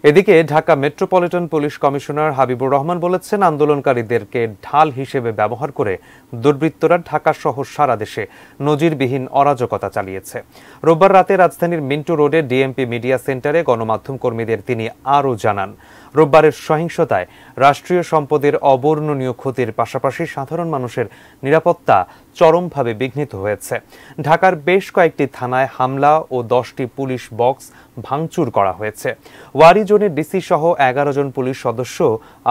এদিকে Dhaka metropolitan police commissioner Habibur Rahman বলেছেন, আন্দোলনকারীদেরকে ঢাল হিসেবে ব্যবহার করে দুর্বৃত্তরা ঢাকা সহ সারা দেশে নজিরবিহীন অরাজকতা চালিয়েছে। রোববার রাতে রাজধানীর মিন্টু রোডে ডিএমপি মিডিয়া সেন্টারে গণমাধ্যম কর্মীদের তিনি আরও জানান, রোববারের সহিংসতায় রাষ্ট্রীয় সম্পদের অবর্ণনীয় ক্ষতির পাশাপাশি সাধারণ মানুষের নিরাপত্তা চরমভাবে বিঘ্নিত হয়েছে। ঢাকার বেশ কয়েকটি থানায় হামলা ও 10টি পুলিশ বক্স ভাঙচুর করা হয়েছে। ওয়ারি জোনের ডিসি সহ 11 জন পুলিশ সদস্য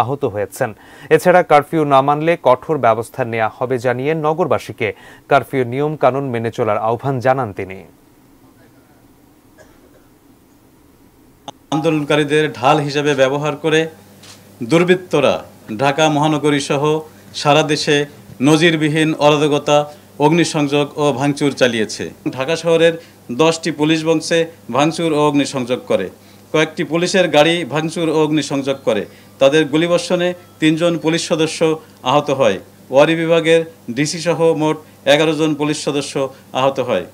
আহত হয়েছেন। এছাড়া কারফিউ না মানলে কঠোর ব্যবস্থা নেওয়া হবে জানিয়ে নগরবাসীকে কারফিউ নিয়ম কানুন মেনে চলার আহ্বান জানান তিনি। আন্দোলনকারীদের ঢাল হিসেবে ব্যবহার করে দুর্বৃত্তরা ঢাকা মহানগরী সহ সারা দেশে নজিরবিহীন অরাজকতা, অগ্নিসংযোগ ও ভাঙচুর চালিয়েছে। ঢাকা শহরের 10টি পুলিশ বক্সে ভাঙচুর ও অগ্নিসংযোগ করে, কয়েকটি পুলিশের গাড়ি ভাঙচুর ও অগ্নিসংযোগ করে। তাদের গুলিবর্ষণে 3 জন পুলিশ সদস্য আহত হয়। ওয়ারি বিভাগের ডিসি সহ মোট 11 জন পুলিশ সদস্য আহত হয়।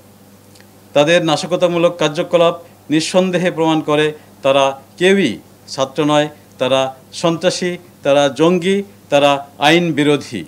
তাদের নাশকতামূলক কার্যকলাপ নিঃসন্দেহে প্রমাণ করে তারা কেউই ছাত্র নয়, তারা সন্ত্রাসী, তারা জঙ্গি, তারা আইন বিরোধী।